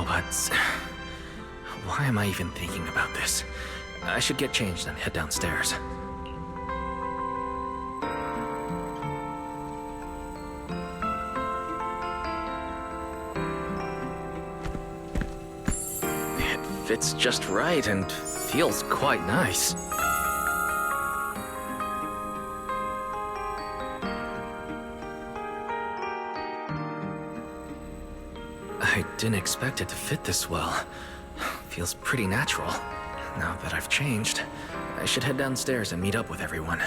know, but why am I even thinking about this? I should get changed and head downstairs. It fits just right and feels quite nice. I didn't expect it to fit this well. Feels pretty natural. Now that I've changed, I should head downstairs and meet up with everyone.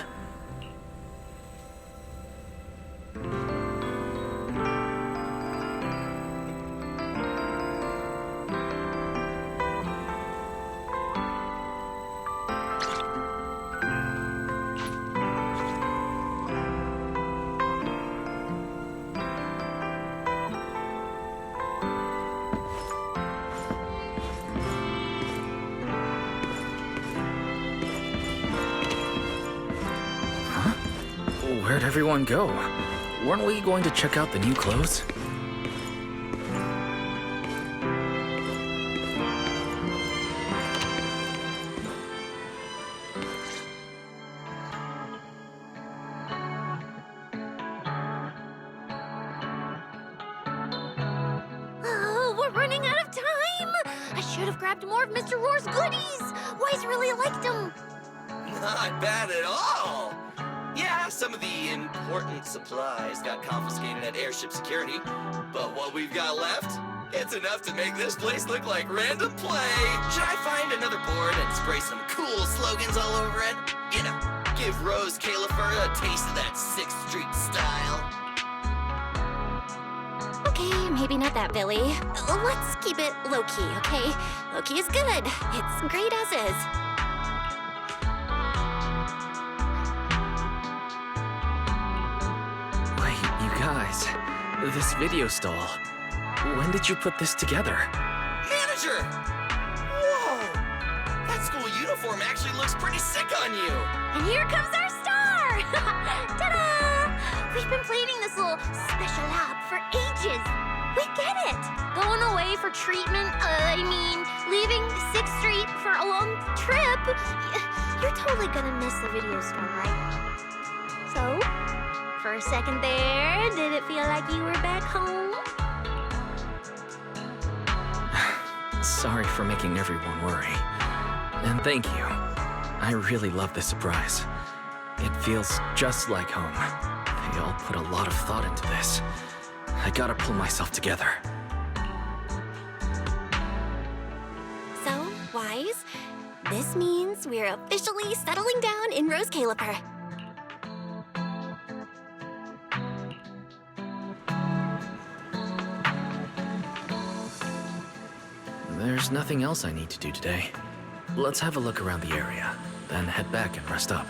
Where'd everyone go? Weren't we going to check out the new clothes? Oh, we're running out of time! I should have grabbed more of Mr. Roar's goodies! Wise really liked them! Not bad at all! Yeah, some of the important supplies got confiscated at airship security, but what we've got left, it's enough to make this place look like random play. Should I find another board and spray some cool slogans all over it? You know, give Roscaelifer a taste of that 6th Street style. Okay, maybe not that, Billy. Let's keep it low-key, okay? Low-key is good. It's great as is. Guys, this video stall. When did you put this together? Manager! Whoa! That school uniform actually looks pretty sick on you! And here comes our star! Ta-da! We've been planning this little special lab for ages. We get it! Going away for treatment, leaving 6th Street for a long trip. You're totally gonna miss the video store, right? So, for a second there, did it feel like you were back home? Sorry for making everyone worry. And thank you. I really love this surprise. It feels just like home. They all put a lot of thought into this. I gotta pull myself together. So, Wise, this means we're officially settling down in Roscaelifer. There's nothing else I need to do today. Let's have a look around the area, then head back and rest up.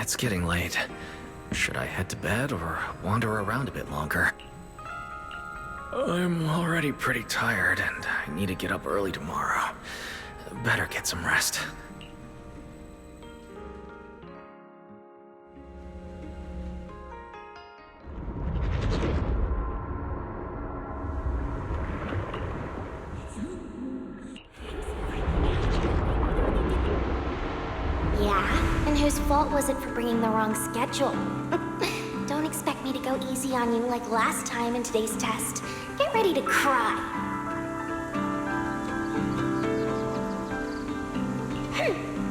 It's getting late. Should I head to bed or wander around a bit longer? I'm already pretty tired and I need to get up early tomorrow. Better get some rest. Yeah? And whose fault was it for bringing the wrong schedule? Don't expect me to go easy on you like last time in today's test. Get ready to cry.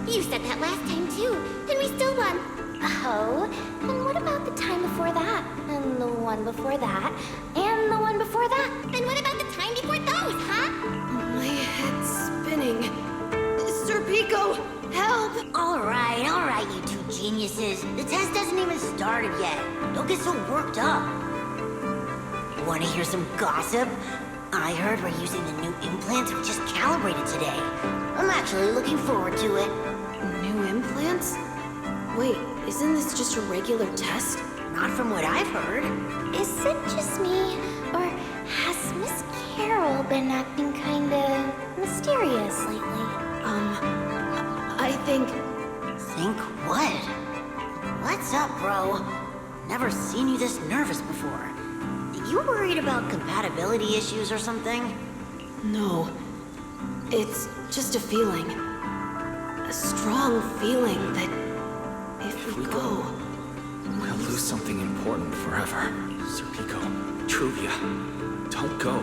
You said that last time too, and we still won. Oh, then what about the time before that? And the one before that? And the one before that? And what about the time before those, huh? My head's spinning. Sir Pico, help! All right, you two geniuses. The test hasn't even started yet. Don't get so worked up. Want to hear some gossip? I heard we're using the new implants we just calibrated today. I'm actually looking forward to it. New implants? Wait, isn't this just a regular test? Not from what I've heard. Is it just me, or has Miss Carol been acting kinda mysterious lately? I think... Think what? What's up, bro? Never seen you this nervous before. You worried about compatibility issues or something? No. It's just a feeling. A strong feeling that if we go... We'll lose something important forever. Sir Pico, Truvia, don't go.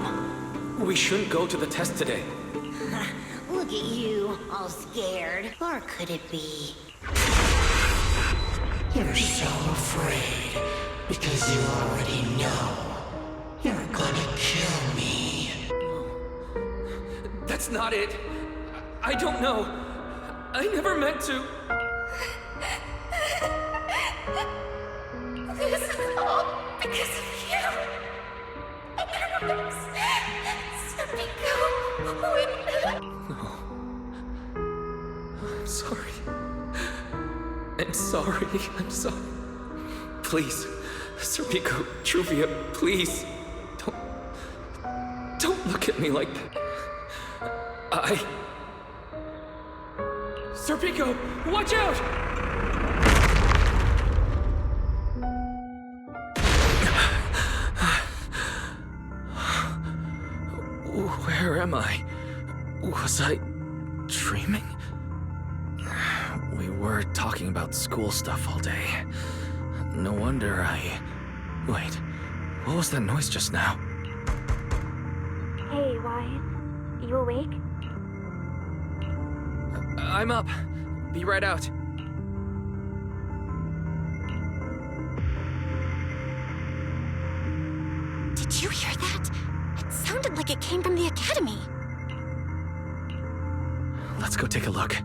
We shouldn't go to the test today. Look at you, all scared. Or could it be? You're so afraid because you already know you're gonna kill me. That's not it. I don't know. I never meant to. This is all because of you. I'm sorry. I'm sorry. I'm sorry. Please, Sir Pico, Truvia, please. Don't look at me like that. Sir Pico, watch out! Where am I? Was I dreaming? We were talking about school stuff all day. No wonder Wait, what was that noise just now? Hey, Wyatt. You awake? I'm up. Be right out. Did you hear that? It sounded like it came from the academy. Let's go take a look.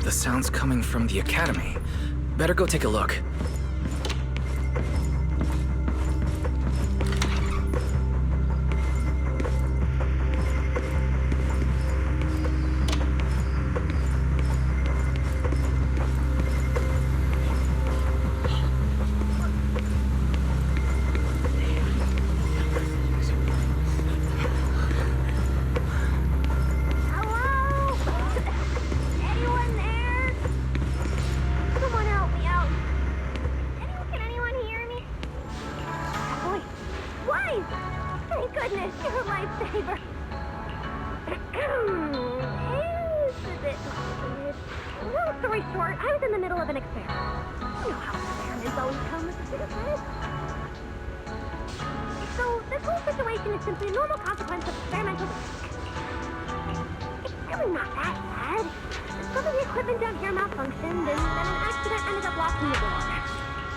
The sound's coming from the academy. Better go take a look.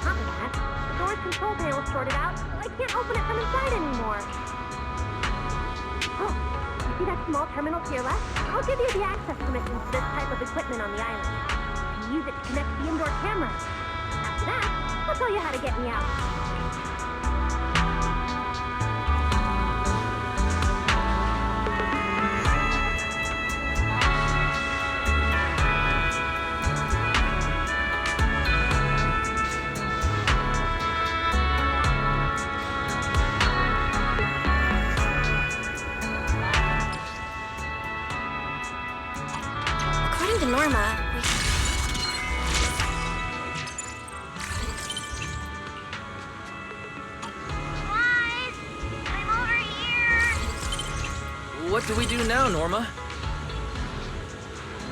top of that, the door's control panel's shorted out, so I can't open it from inside anymore. Oh, you see that small terminal to your left? I'll give you the access permissions to this type of equipment on the island. You can use it to connect the indoor cameras. After that, I'll tell you how to get me out. According to Norma, Guys, I'm over here. What do we do now, Norma?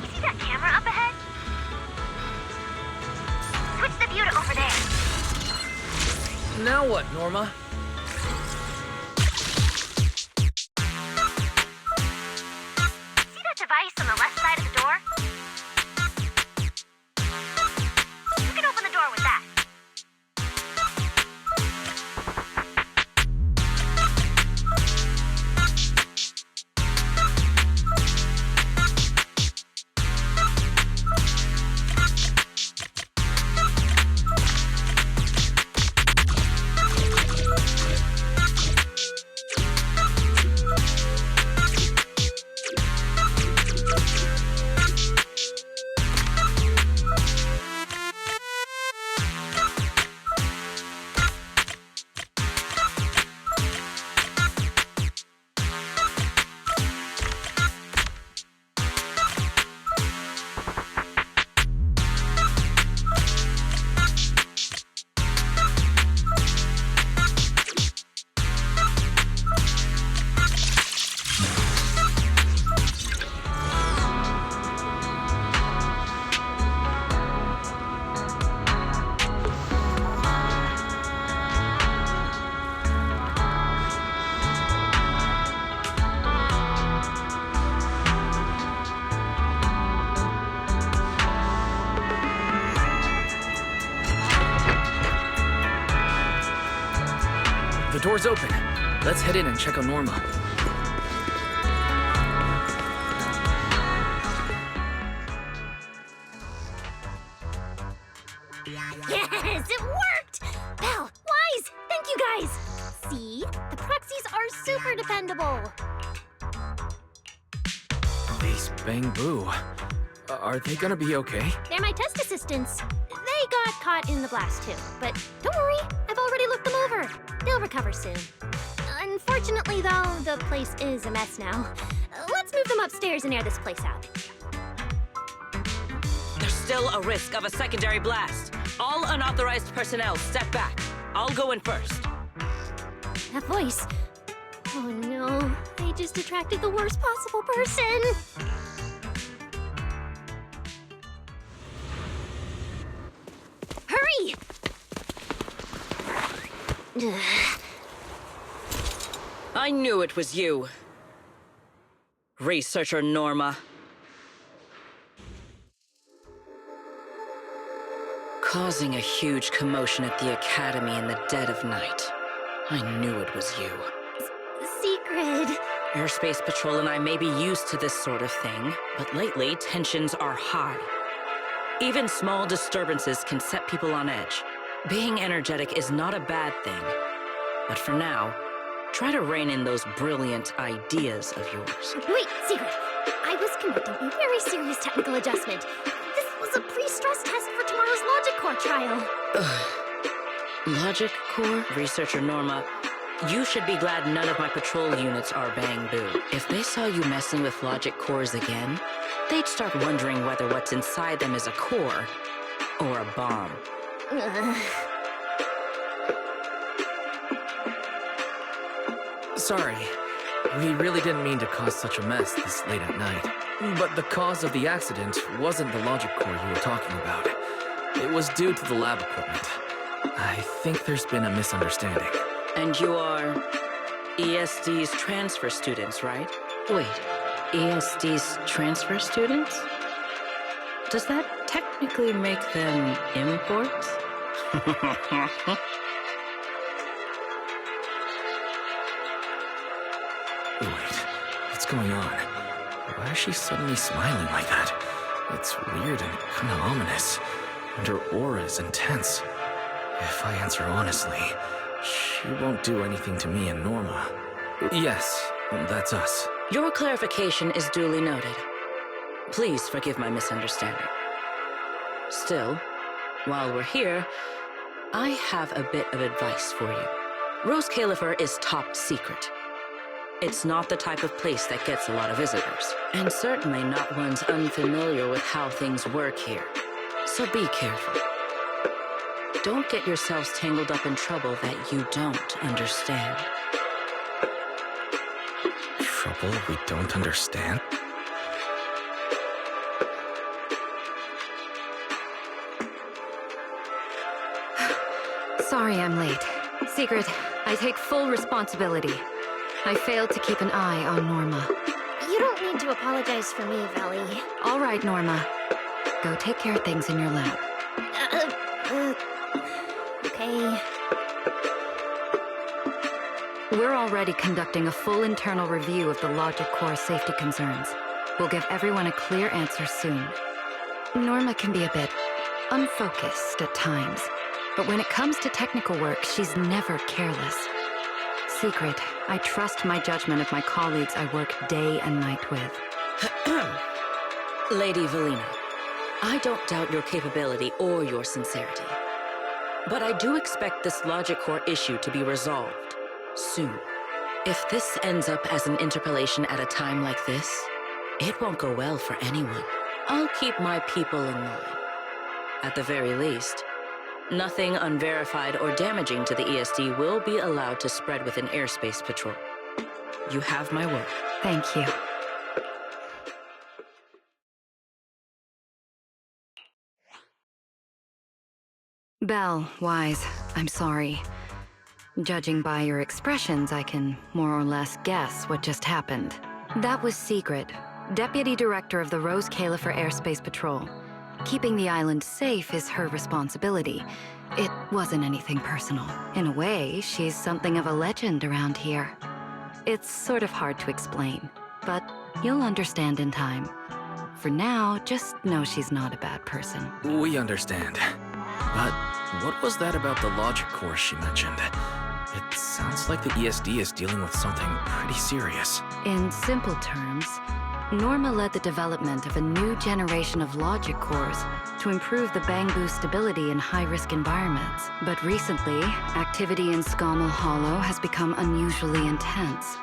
You see that camera up ahead? Switch the view to over there. Now what, Norma? See that device on the left side of the door? You can open the door with that. The door's open. Let's head in and check on Norma. Yes, it worked! Belle, Wise, thank you guys! See? The proxies are super dependable. These Bang Boo. Are they gonna be okay? They're my test assistants. They got caught in the blast too, but don't worry, I've already looked them over. They'll recover soon. Unfortunately, though, the place is a mess now. Let's move them upstairs and air this place out. There's still a risk of a secondary blast. All unauthorized personnel, step back. I'll go in first. That voice. Oh no, I just attracted the worst possible person. Hurry! I knew it was you. Researcher Norma. Causing a huge commotion at the Academy in the dead of night. I knew it was you. Secret. Airspace Patrol and I may be used to this sort of thing, but lately tensions are high. Even small disturbances can set people on edge. Being energetic is not a bad thing. But for now, try to rein in those brilliant ideas of yours. Wait, Secret. I was conducting a very serious technical adjustment. This was a pre-stress test for tomorrow's Logic Core trial. Logic Core? Researcher Norma, you should be glad none of my patrol units are Bang Boo. If they saw you messing with Logic Cores again, they'd start wondering whether what's inside them is a core or a bomb. Sorry. We really didn't mean to cause such a mess this late at night. But the cause of the accident wasn't the logic core you were talking about. It was due to the lab equipment. I think there's been a misunderstanding. And you are ESD's transfer students, right? Wait, ESD's transfer students? Does that technically make them imports? Wait, what's going on? Why is she suddenly smiling like that? It's weird and kind of ominous, and her aura is intense. If I answer honestly, she won't do anything to me and Norma. Yes, that's us. Your clarification is duly noted. Please forgive my misunderstanding. Still, while we're here, I have a bit of advice for you. Roscaelifer is top secret. It's not the type of place that gets a lot of visitors, and certainly not ones unfamiliar with how things work here. So be careful. Don't get yourselves tangled up in trouble that you don't understand. Trouble we don't understand? Sorry I'm late. Secret, I take full responsibility. I failed to keep an eye on Norma. You don't need to apologize for me, Valley. All right, Norma. Go take care of things in your lab. Okay. We're already conducting a full internal review of the logic core safety concerns. We'll give everyone a clear answer soon. Norma can be a bit unfocused at times, but when it comes to technical work, she's never careless. Secret, I trust my judgment of my colleagues I work day and night with. Lady Valina, I don't doubt your capability or your sincerity. But I do expect this logic core issue to be resolved soon. If this ends up as an interpolation at a time like this, it won't go well for anyone. I'll keep my people in line. At the very least, nothing unverified or damaging to the ESD will be allowed to spread within airspace patrol. You have my word. Thank you. Belle, Wise, I'm sorry. Judging by your expressions, I can more or less guess what just happened. That was Secret, Deputy Director of the Roscaelifer Airspace Patrol. Keeping the island safe is her responsibility. It wasn't anything personal. In a way, she's something of a legend around here. It's sort of hard to explain, but you'll understand in time. For now, just know she's not a bad person. We understand. But what was that about the logic core she mentioned? It sounds like the ESD is dealing with something pretty serious. In simple terms, Norma led the development of a new generation of logic cores to improve the Bangbu stability in high-risk environments. But recently, activity in Scommel Hollow has become unusually intense.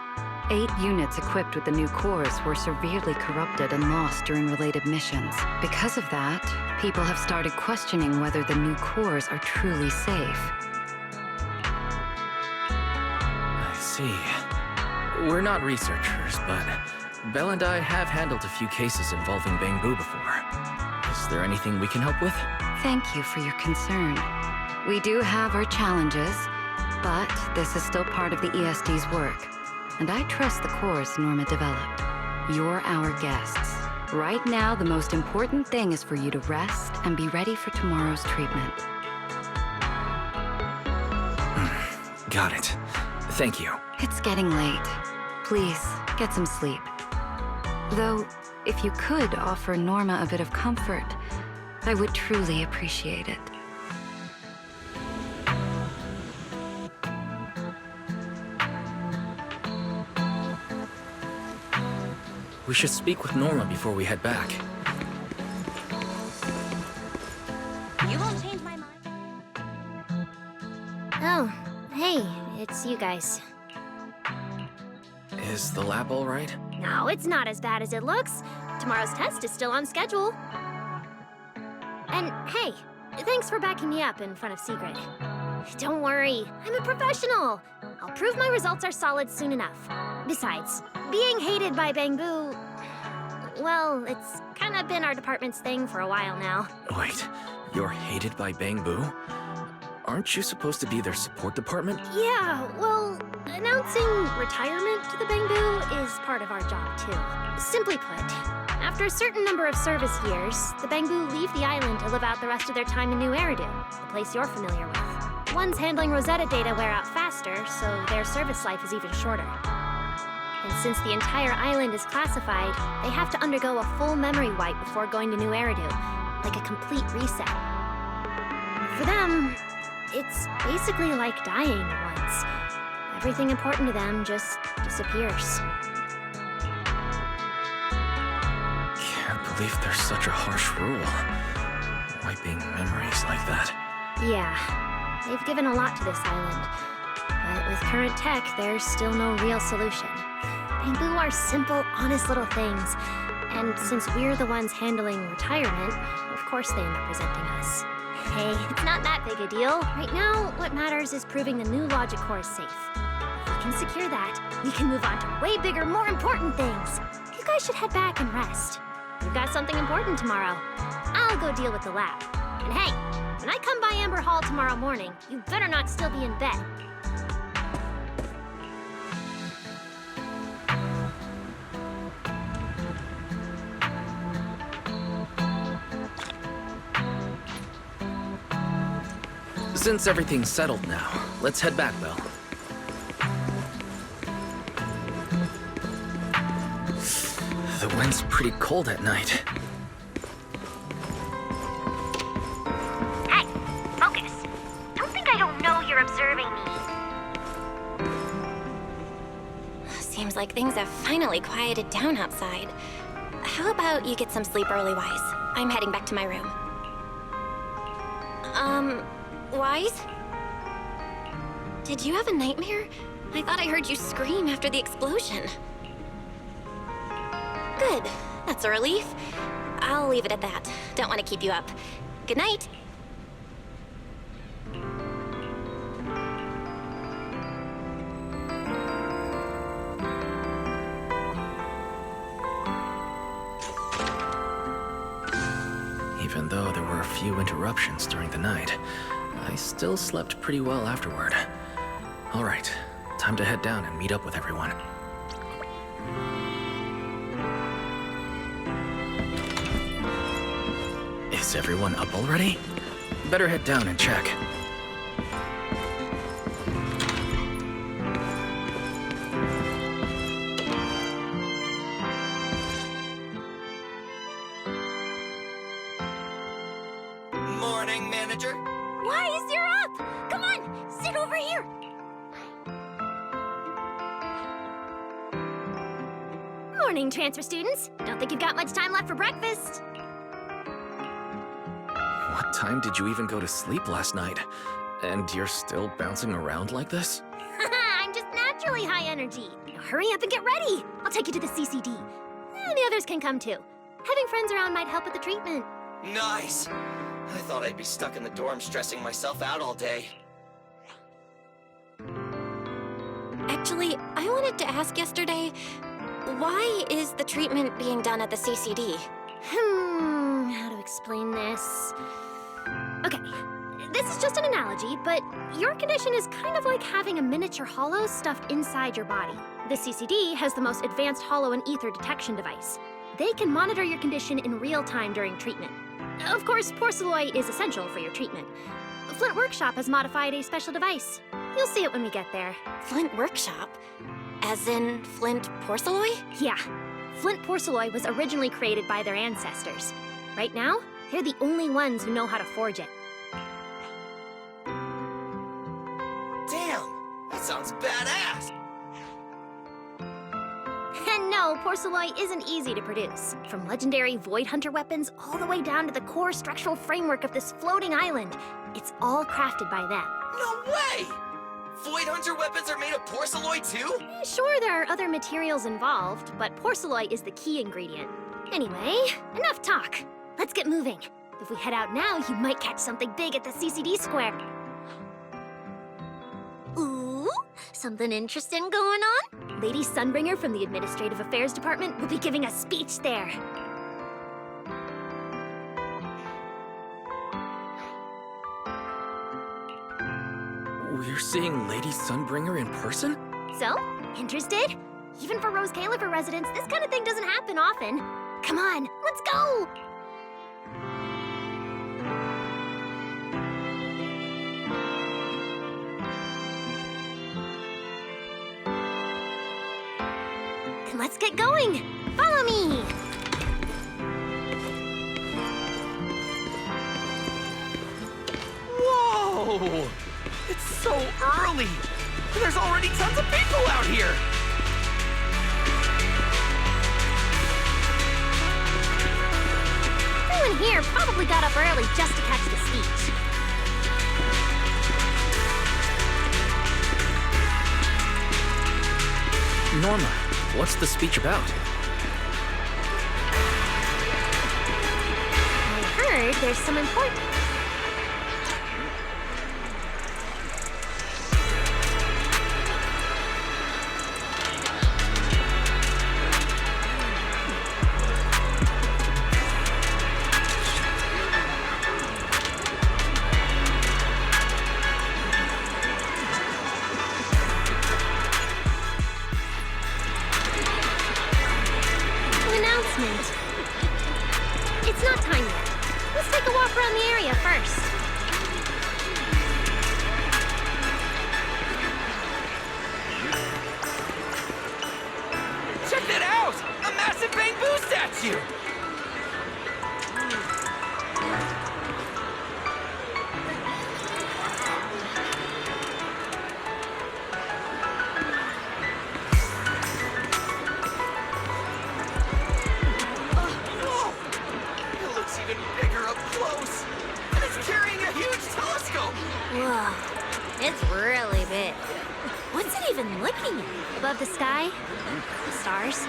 8 units equipped with the new cores were severely corrupted and lost during related missions. Because of that, people have started questioning whether the new cores are truly safe. I see. We're not researchers, but Belle and I have handled a few cases involving Bangbu before. Is there anything we can help with? Thank you for your concern. We do have our challenges, but this is still part of the ESD's work. And I trust the cores Norma developed. You're our guests. Right now, the most important thing is for you to rest and be ready for tomorrow's treatment. Got it. Thank you. It's getting late. Please, get some sleep. Though, if you could offer Norma a bit of comfort, I would truly appreciate it. We should speak with Norma before we head back. You won't change my mind. Oh, hey, it's you guys. Is the lab all right? No, it's not as bad as it looks. Tomorrow's test is still on schedule. And hey, thanks for backing me up in front of Secret. Don't worry, I'm a professional. I'll prove my results are solid soon enough. Besides, being hated by Bangbu, well, it's kind of been our department's thing for a while now. Wait, you're hated by Bangbu? Aren't you supposed to be their support department? Yeah, well, announcing retirement to the Bangbu is part of our job, too. Simply put, after a certain number of service years, the Bangbu leave the island to live out the rest of their time in New Eridu, the place you're familiar with. Ones handling Rosetta data wear out faster, so their service life is even shorter. And since the entire island is classified, they have to undergo a full memory wipe before going to New Eridu, like a complete reset. For them, it's basically like dying once. Everything important to them just disappears. Can't believe there's such a harsh rule. Wiping memories like that. Yeah, they've given a lot to this island. But with current tech, there's still no real solution. Bangbu are simple, honest little things. And since we're the ones handling retirement, of course they end up presenting us. Hey, it's not that big a deal. Right now, what matters is proving the new logic core is safe. If we can secure that, we can move on to way bigger, more important things. You guys should head back and rest. We've got something important tomorrow. I'll go deal with the lab. And hey, when I come by Amber Hall tomorrow morning, you better not still be in bed. Since everything's settled now, let's head back, Belle. The wind's pretty cold at night. Hey, focus. Don't think I don't know you're observing me. Seems like things have finally quieted down outside. How about you get some sleep early, Wise? I'm heading back to my room. Wise? Did you have a nightmare? I thought I heard you scream after the explosion. Good. That's a relief. I'll leave it at that. Don't want to keep you up. Good night. Even though there were a few interruptions during the night, I still slept pretty well afterward. All right, time to head down and meet up with everyone. Is everyone up already? Better head down and check. Morning, manager. Wise, you're up! Come on, sit over here. Morning, transfer students. Don't think you've got much time left for breakfast. What time did you even go to sleep last night? And you're still bouncing around like this? I'm just naturally high energy. Now hurry up and get ready. I'll take you to the CCD. The others can come too. Having friends around might help with the treatment. Nice. I thought I'd be stuck in the dorm stressing myself out all day. Actually, I wanted to ask yesterday, why is the treatment being done at the CCD? How to explain this? Okay, this is just an analogy, but your condition is kind of like having a miniature hollow stuffed inside your body. The CCD has the most advanced hollow and ether detection device. They can monitor your condition in real time during treatment. Of course, porcelloi is essential for your treatment. Flint Workshop has modified a special device. You'll see it when we get there. Flint Workshop? As in Flint Porcelloi? Yeah. Flint porcelloi was originally created by their ancestors. Right now, they're the only ones who know how to forge it. Damn, that sounds badass. And no, porcelloi isn't easy to produce. From legendary Void Hunter weapons all the way down to the core structural framework of this floating island, it's all crafted by them. No way! Void Hunter weapons are made of porcelloi too? Sure, there are other materials involved, but porcelloi is the key ingredient. Anyway, enough talk. Let's get moving. If we head out now, you might catch something big at the CCD square. Ooh, something interesting going on? Lady Sunbringer from the Administrative Affairs Department will be giving a speech there. We're seeing Lady Sunbringer in person? So, interested? Even for Roscaelifer residents, this kind of thing doesn't happen often. Come on, let's go! Let's get going! Follow me! Whoa! It's so early! There's already tons of people out here! Everyone here probably got up early just to catch the speech. Norma, what's the speech about? I heard there's some important... It's not time yet. Let's take a walk around the area first. Check that out! A massive bamboo statue! Whoa, it's really big. What's it even looking at? Above the sky? The stars?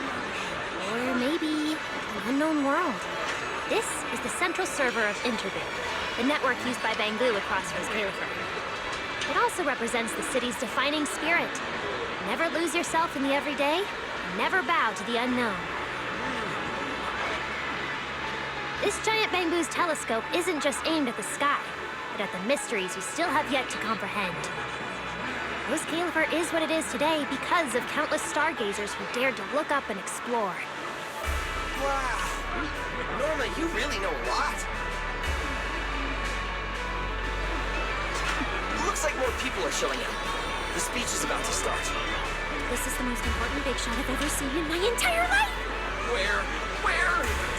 Or maybe an unknown world? This is the central server of Interbit, the network used by Bangu across Roscaelifer. It also represents the city's defining spirit. Never lose yourself in the everyday, and never bow to the unknown. This giant Bangu's telescope isn't just aimed at the sky, but at the mysteries we still have yet to comprehend. Roscaelifer is what it is today because of countless stargazers who dared to look up and explore. Wow! Norma, you really know a lot! Looks like more people are showing up. The speech is about to start. This is the most important big shot I've ever seen in my entire life! Where?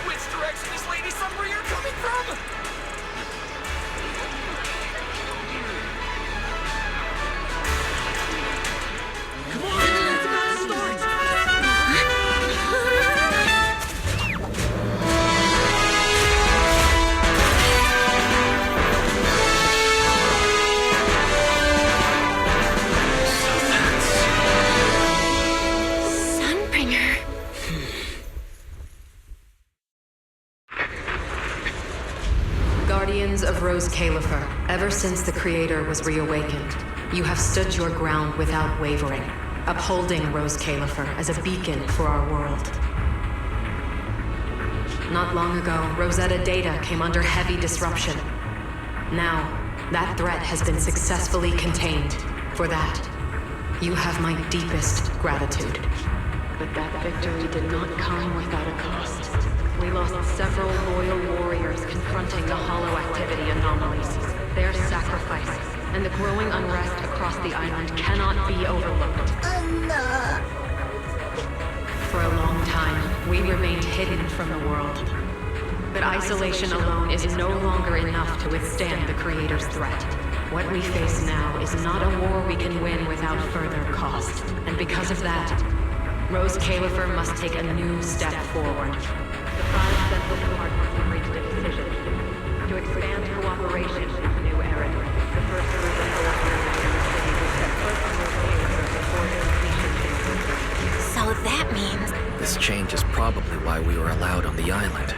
Which direction is Lady Sunbringer coming from? Come on! It's about to start! Sunbringer. Guardians of Roscaelifer, ever since the Creator was reawakened, you have stood your ground without wavering, upholding Roscaelifer as a beacon for our world. Not long ago, Rosetta data came under heavy disruption. Now, that threat has been successfully contained. For that, you have my deepest gratitude. But that victory did not come without a cost. We lost several loyal warriors confronting the hollow activity anomalies. Their sacrifice and the growing unrest across the island cannot be overlooked. For a long time, we remained hidden from the world. But isolation alone is no longer enough to withstand the Creator's threat. What we face now is not a war we can win without further cost. And because of that, Roscaelifer must take a new step forward. The 5 central departments have reached a decision to expand cooperation in the new era. The first group of collaborators in the city will set foot on Roscaelifer before completion. So that means... This change is probably why we were allowed on the island.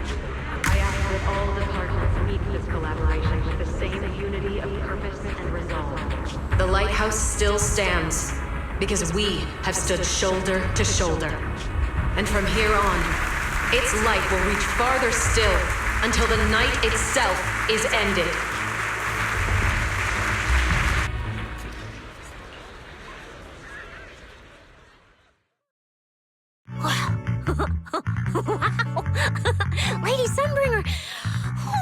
I ask that all departments meet this collaboration with the same unity of purpose and resolve. The lighthouse still stands, because we have stood shoulder to shoulder. And from here on, its light will reach farther still until the night itself is ended. Lady Sunbringer.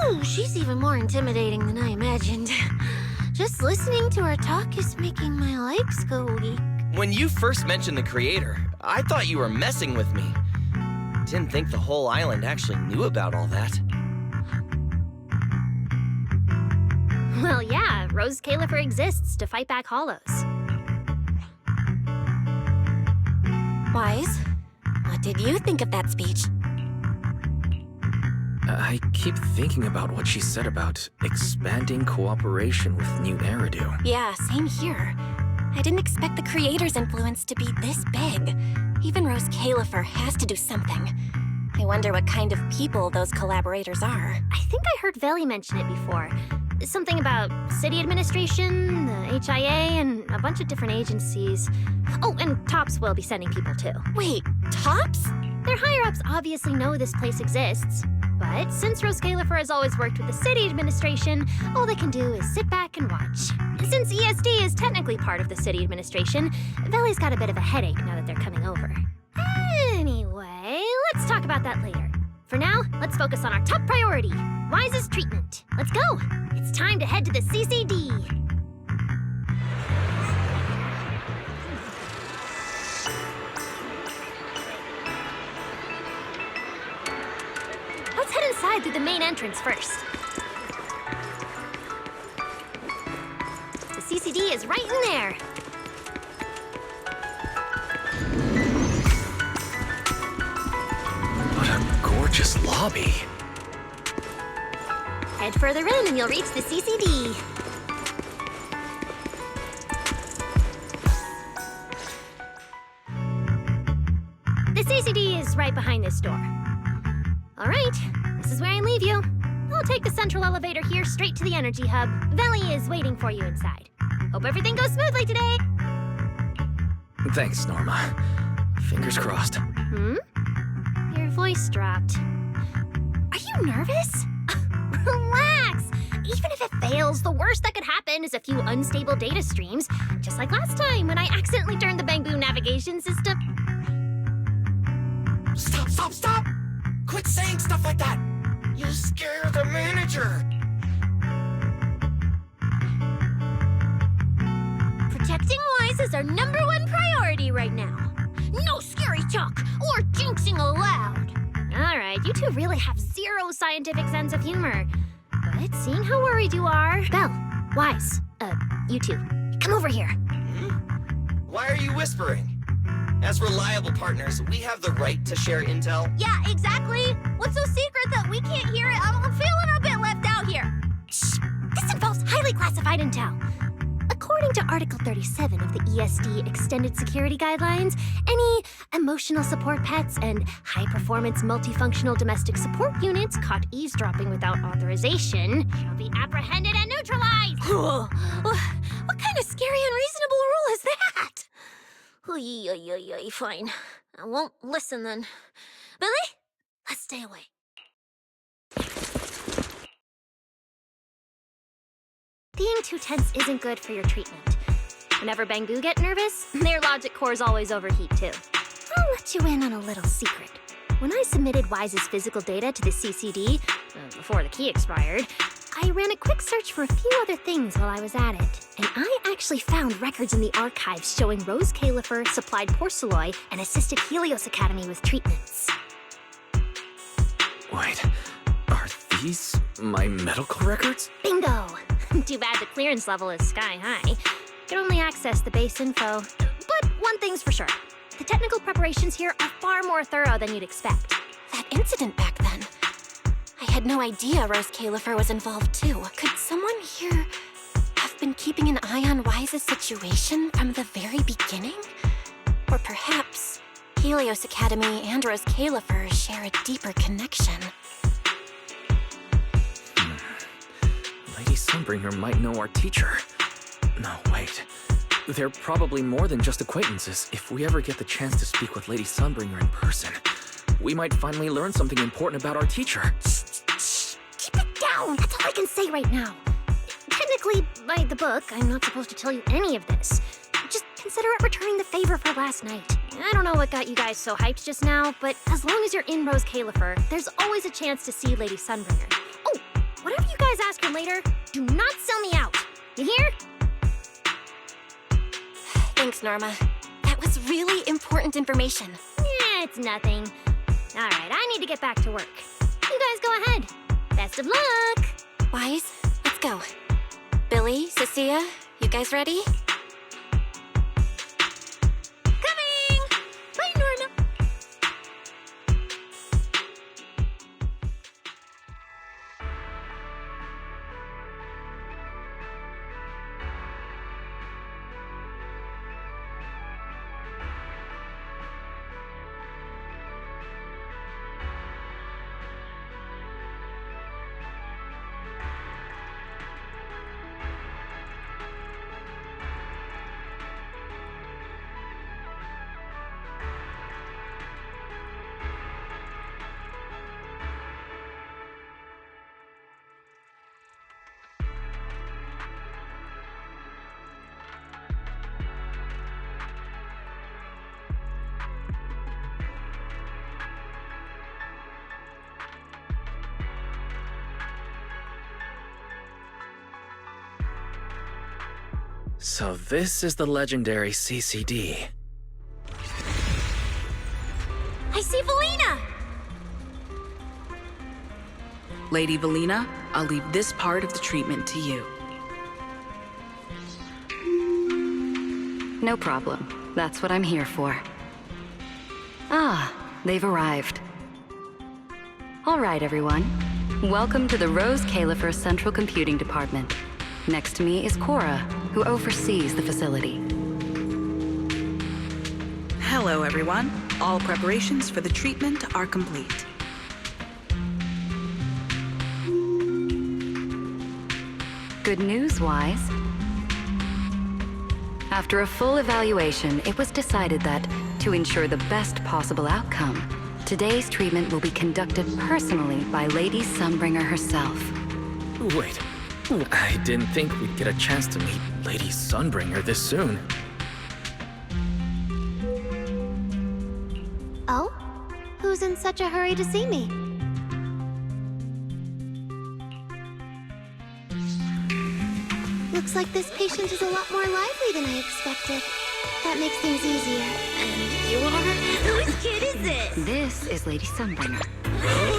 Whew, she's even more intimidating than I imagined. Just listening to her talk is making my legs go weak. When you first mentioned the creator, I thought you were messing with me. Didn't think the whole island actually knew about all that. Well, yeah, Roscaelifer exists to fight back hollows. Wise, what did you think of that speech? I keep thinking about what she said about expanding cooperation with New Eridu. Yeah, same here. I didn't expect the creator's influence to be this big. Even Roscaelifer has to do something. I wonder what kind of people those collaborators are. I think I heard Veli mention it before. Something about city administration, the HIA, and a bunch of different agencies. Oh, and Tops will be sending people too. Wait, Tops? Their higher-ups obviously know this place exists. But since Roscaelifer has always worked with the city administration, all they can do is sit back and watch. Since ESD is technically part of the city administration, Veli's got a bit of a headache now that they're coming over. Anyway, let's talk about that later. For now, let's focus on our top priority, Wise's treatment. Let's go! It's time to head to the CCD. Let's head inside through the main entrance first. The CCD is right in there. What a gorgeous lobby. Head further in and you'll reach the CCD. The CCD is right behind this door. All right, this is where I leave you. I'll take the central elevator here straight to the energy hub. Veli is waiting for you inside. Hope everything goes smoothly today. Thanks, Norma. Fingers crossed. Your voice dropped. Are you nervous? Relax! Even if it fails, the worst that could happen is a few unstable data streams, just like last time when I accidentally turned the Bangbu navigation system. Stop! Quit saying stuff like that! You'll scare the manager! Protecting Wise is our #1 priority right now. No scary talk or jinxing allowed. All right, you two really have zero scientific sense of humor. But seeing how worried you are... Belle, Wise, you two, come over here. Why are you whispering? As reliable partners, we have the right to share intel. Yeah, exactly. What's so secret that we can't hear it? I'm feeling a bit left out here. Shh! This involves highly classified intel. According to Article 37 of the ESD Extended Security Guidelines, any emotional support pets and high-performance multifunctional domestic support units caught eavesdropping without authorization shall be apprehended and neutralized. What kind of scary and reasonable rule is that? Fine. I won't listen then. Billy, let's stay away. Being too tense isn't good for your treatment. Whenever Bangbu get nervous, their logic cores always overheat too. I'll let you in on a little secret. When I submitted Wise's physical data to the CCD, before the key expired, I ran a quick search for a few other things while I was at it. And I actually found records in the archives showing Roscaelifer supplied Porceloy and assisted Helios Academy with treatments. Wait, are these my medical records? Bingo! Too bad the clearance level is sky high. Can only access the base info. But one thing's for sure. The technical preparations here are far more thorough than you'd expect. That incident back then. I had no idea Roscaelifer was involved too. Could someone here have been keeping an eye on Wise's situation from the very beginning? Or perhaps Helios Academy and Roscaelifer share a deeper connection. Lady Sunbringer might know our teacher. No, wait. They're probably more than just acquaintances. If we ever get the chance to speak with Lady Sunbringer in person, we might finally learn something important about our teacher. Shh! Keep it down! That's all I can say right now. Technically, by the book, I'm not supposed to tell you any of this. Just consider it returning the favor for last night. I don't know what got you guys so hyped just now, but as long as you're in Roscaelifer, there's always a chance to see Lady Sunbringer. Oh, whatever you guys ask her later, do not sell me out. You hear? Thanks, Norma. That was really important information. It's nothing. All right, I need to get back to work. You guys go ahead. Best of luck. Wise, let's go. Billy, Cecilia, you guys ready? Coming! Bye, Norma. So this is the legendary CCD. I see Valina! Lady Valina, I'll leave this part of the treatment to you. No problem. That's what I'm here for. Ah, they've arrived. All right, everyone. Welcome to the Roscaelifer Central Computing Department. Next to me is Cora, who oversees the facility. Hello, everyone. All preparations for the treatment are complete. Good news, Wise. After a full evaluation, it was decided that, to ensure the best possible outcome, today's treatment will be conducted personally by Lady Sunbringer herself. Wait, I didn't think we'd get a chance to meet Lady Sunbringer this soon. Oh? Who's in such a hurry to see me? Looks like this patient is a lot more lively than I expected. That makes things easier. And you are? Whose kid is this? This is Lady Sunbringer.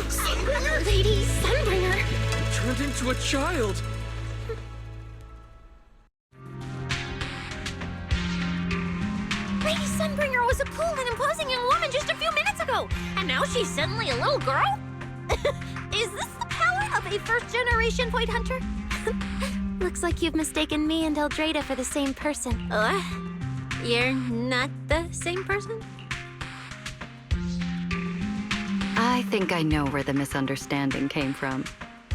Sunbringer? Lady Sunbringer! Turned into a child! Lady Sunbringer was a cool and imposing young woman just a few minutes ago, and now she's suddenly a little girl? Is this the power of a first-generation point hunter? Looks like you've mistaken me and Eldrada for the same person. You're not the same person? I think I know where the misunderstanding came from.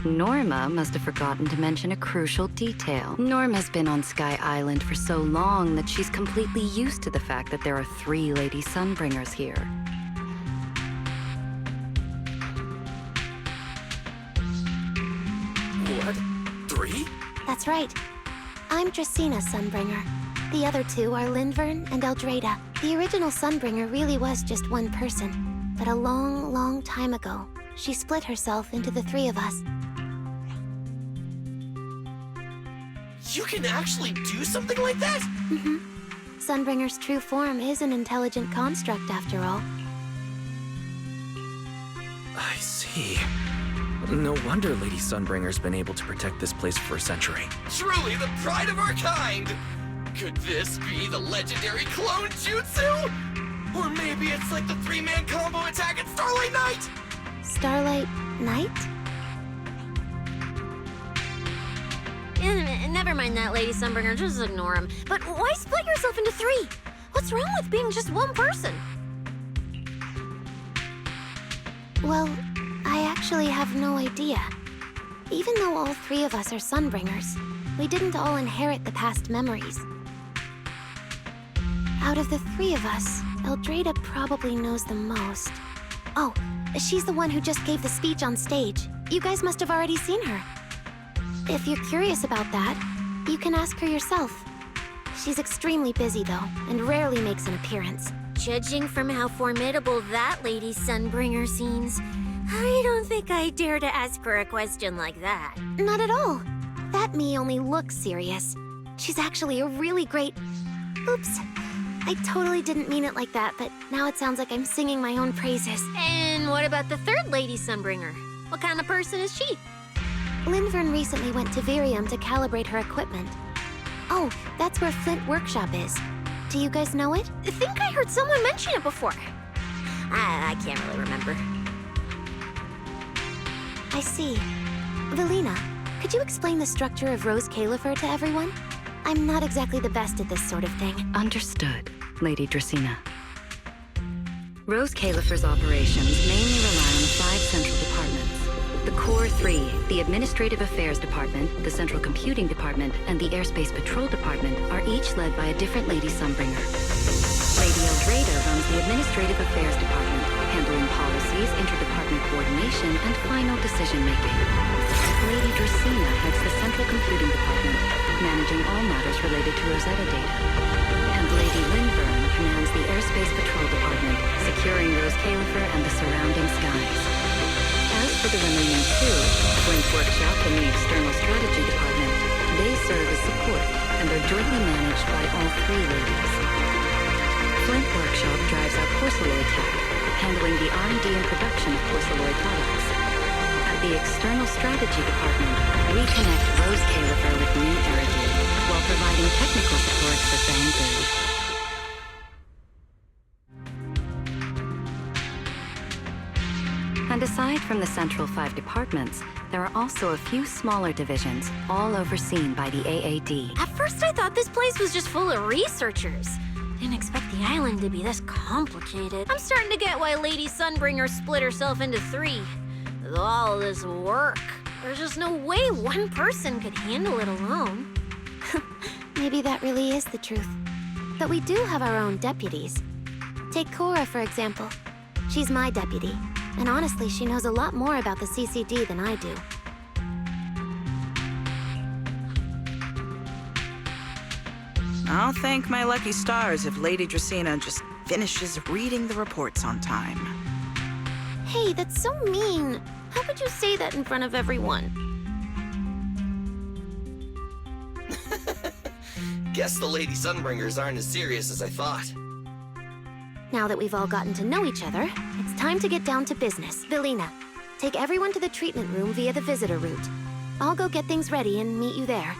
Norma must have forgotten to mention a crucial detail. Norma's been on Sky Island for so long that she's completely used to the fact that there are 3 Lady Sunbringers here. What? 3? That's right. I'm Dracena Sunbringer. The other 2 are Lindvern and Eldrada. The original Sunbringer really was just one person, but a long, long time ago, she split herself into the 3 of us. You can actually do something like that? Mm-hmm. Sunbringer's true form is an intelligent construct, after all. I see. No wonder Lady Sunbringer's been able to protect this place for a century. Truly the pride of our kind! Could this be the legendary clone jutsu? Or maybe it's like the 3-man combo attack at Starlight Night? Starlight Night? Never mind that, Lady Sunbringer, just ignore him. But why split yourself into 3? What's wrong with being just one person? Well, I actually have no idea. Even though all 3 of us are Sunbringers, we didn't all inherit the past memories. Out of the 3 of us, Eldrada probably knows the most. Oh, she's the one who just gave the speech on stage. You guys must have already seen her. If you're curious about that, you can ask her yourself. She's extremely busy, though, and rarely makes an appearance. Judging from how formidable that Lady Sunbringer seems, I don't think I dare to ask her a question like that. Not at all. That me only looks serious. She's actually a really great... Oops. I totally didn't mean it like that, but now it sounds like I'm singing my own praises. And what about the third Lady Sunbringer? What kind of person is she? Linvern recently went to Virium to calibrate her equipment. Oh, that's where Flint Workshop is. Do you guys know it? I think I heard someone mention it before. I can't really remember. I see. Velina, could you explain the structure of Roscaelifer to everyone? I'm not exactly the best at this sort of thing. Understood, Lady Dracena. Roscaelifer's operations mainly rely on 5 central departments. The Core 3, the Administrative Affairs Department, the Central Computing Department, and the Airspace Patrol Department are each led by a different Lady Sunbringer. Lady Eldrada runs the Administrative Affairs Department, handling policies, interdepartment coordination, and final decision-making. Lady Dracena heads the Central Computing Department, managing all matters related to Rosetta data. And Lady Linvern commands the Airspace Patrol Department, securing Roscaelifer and the surrounding skies. As for the remaining 2, Flint Workshop and the External Strategy Department, they serve as support and are jointly managed by all 3 ladies. Flint Workshop drives our porcelloid tech, handling the R&D and production of porcelloid products. At the External Strategy Department, we connect Roscaelifer with New Eridu, while providing technical support for Bangbu. And aside from the central 5 departments, there are also a few smaller divisions, all overseen by the AAD. At first I thought this place was just full of researchers. Didn't expect the island to be this complicated. I'm starting to get why Lady Sunbringer split herself into 3. With all this work, there's just no way one person could handle it alone. Maybe that really is the truth. But we do have our own deputies. Take Cora, for example. She's my deputy. And honestly, she knows a lot more about the CCD than I do. I'll thank my lucky stars if Lady Dracena just finishes reading the reports on time. Hey, that's so mean. How could you say that in front of everyone? Guess the Lady Sunbringers aren't as serious as I thought. Now that we've all gotten to know each other, it's time to get down to business. Velina, take everyone to the treatment room via the visitor route. I'll go get things ready and meet you there.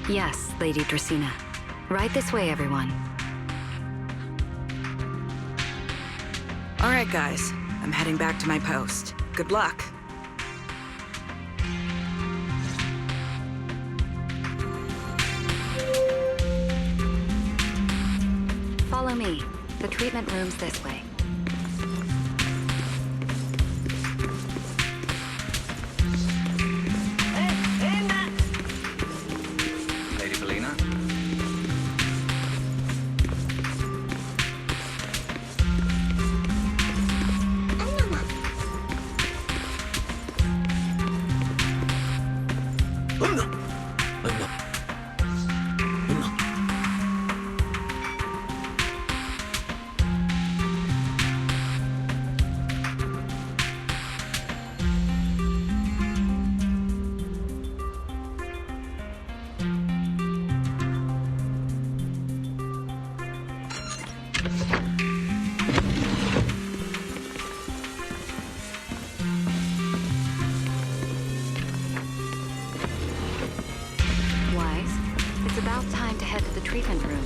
Yes, Lady Dracena. Right this way, everyone. All right, guys. I'm heading back to my post. Good luck. Follow me. The treatment room's this way. Lady Velina? Wise, it's about time to head to the treatment room.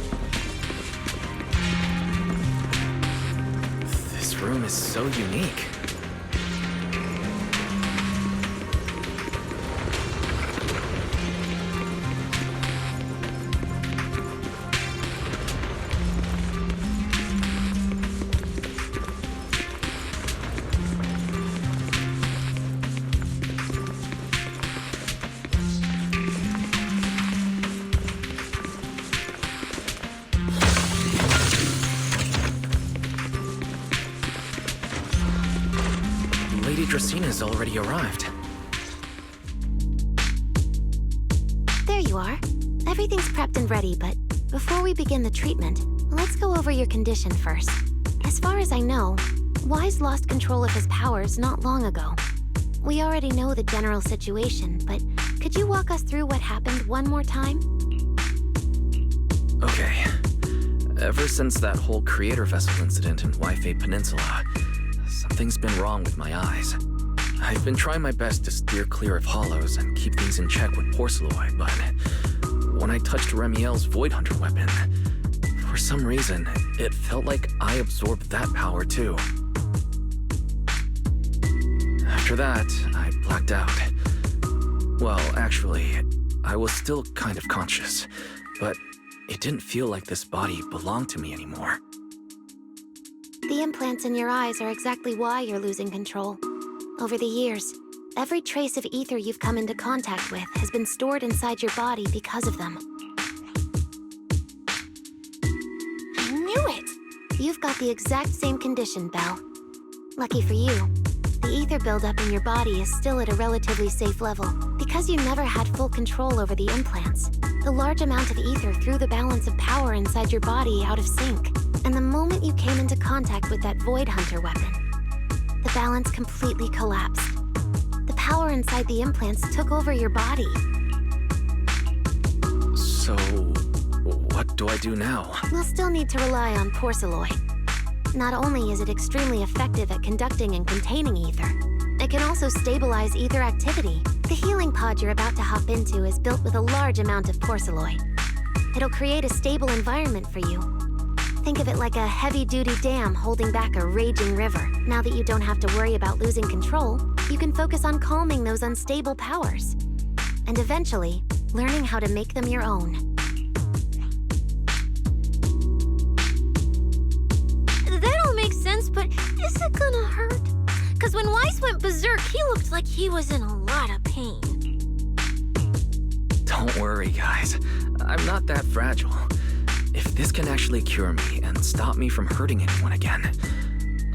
This room is so unique. Lady Dracena's already arrived. There you are. Everything's prepped and ready, but Before we begin the treatment, let's go over your condition first. As far as I know, Wise lost control of his powers not long ago. We already know the general situation, but could you walk us through what happened one more time? Okay. Ever since that whole creator vessel incident in Waifei Peninsula, something's been wrong with my eyes. I've been trying my best to steer clear of hollows and keep things in check with porcelloi, but when I touched Remiel's Void Hunter weapon, for some reason, it felt like I absorbed that power too. After that, I blacked out. Well, actually, I was still kind of conscious, but it didn't feel like this body belonged to me anymore. The implants in your eyes are exactly why you're losing control. Over the years, every trace of ether you've come into contact with has been stored inside your body because of them. I knew it! You've got the exact same condition, Belle. Lucky for you, the ether buildup in your body is still at a relatively safe level. Because you never had full control over the implants, the large amount of ether threw the balance of power inside your body out of sync. And the moment you came into contact with that Void Hunter weapon, the balance completely collapsed. The power inside the implants took over your body. So, what do I do now? We'll still need to rely on porcelloi. Not only is it extremely effective at conducting and containing ether, it can also stabilize ether activity. The healing pod you're about to hop into is built with a large amount of porcelloi. It'll create a stable environment for you. Think of it like a heavy-duty dam holding back a raging river. Now that you don't have to worry about losing control, you can focus on calming those unstable powers. And eventually, learning how to make them your own. That all makes sense, but is it gonna hurt? Because when Wise went berserk, he looked like he was in a lot of pain. Don't worry, guys. I'm not that fragile. If this can actually cure me and stop me from hurting anyone again,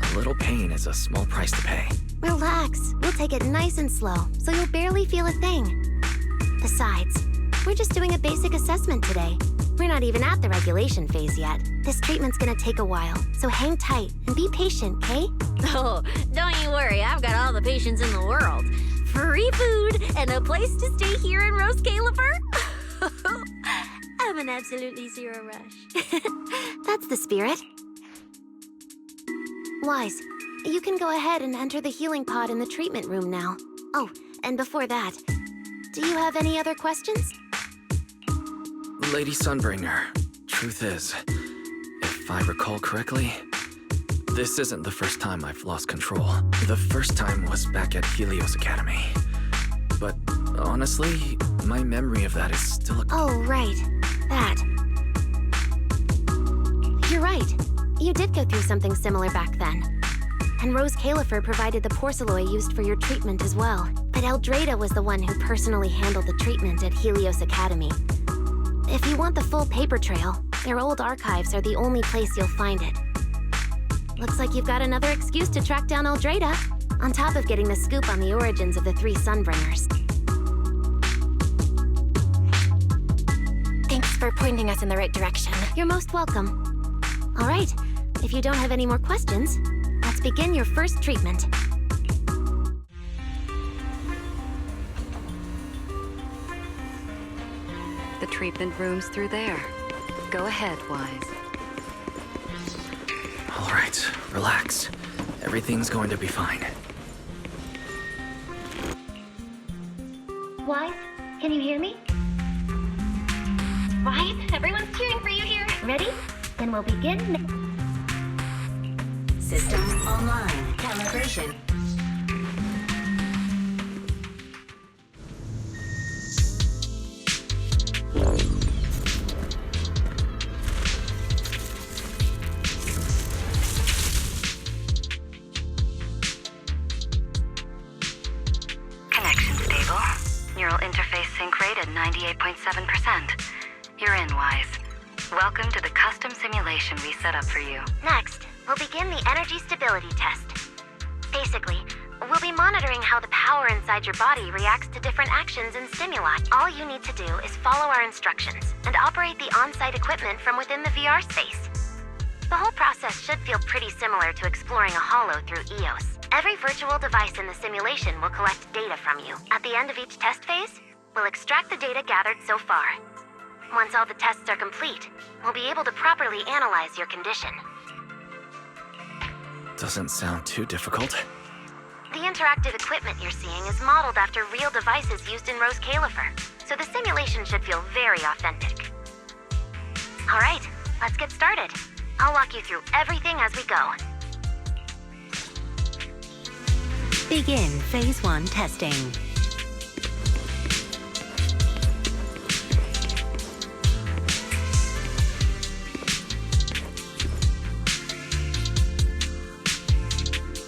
a little pain is a small price to pay. Relax. We'll take it nice and slow, so you'll barely feel a thing. Besides, we're just doing a basic assessment today. We're not even at the regulation phase yet. This treatment's gonna take a while, so hang tight and be patient, okay? Oh, don't you worry, I've got all the patience in the world. Free food and a place to stay here in Roscaelifer. I'm an absolutely zero rush. That's the spirit. Wise, you can go ahead and enter the healing pod in the treatment room now. Oh, and before that, do you have any other questions? Lady Sunbringer, truth is, if I recall correctly, this isn't the first time I've lost control. The first time was back at Helios Academy. But honestly, my memory of that is still a... Oh, right. That. You're right. You did go through something similar back then. And Roscaelifer provided the porcelloi used for your treatment as well. But Eldrada was the one who personally handled the treatment at Helios Academy. If you want the full paper trail, their old archives are the only place you'll find it. Looks like you've got another excuse to track down Eldrada, on top of getting the scoop on the origins of the 3 Sunbringers. Thanks for pointing us in the right direction. You're most welcome. All right, if you don't have any more questions, let's begin your first treatment. The treatment room's through there. Go ahead, Wise. All right, relax. Everything's going to be fine. Wise, can you hear me? Wise, everyone's cheering for you here. Ready? Then we'll begin. Systems online. Calibration. Connection stable. Neural interface sync rate at 98.7%. You're in, Wise. Welcome to the custom simulation we set up for you. Next, we'll begin the energy stability test. Basically, We'll be monitoring how the power inside your body reacts to different actions and stimuli. All you need to do is follow our instructions and operate the on-site equipment from within the VR space. The whole process should feel pretty similar to exploring a holo through EOS. Every virtual device in the simulation will collect data from you. At the end of each test phase, we'll extract the data gathered so far. Once all the tests are complete, we'll be able to properly analyze your condition. Doesn't sound too difficult. The interactive equipment you're seeing is modeled after real devices used in Roscaelifer, so the simulation should feel very authentic. All right, let's get started. I'll walk you through everything as we go. Begin Phase 1 testing.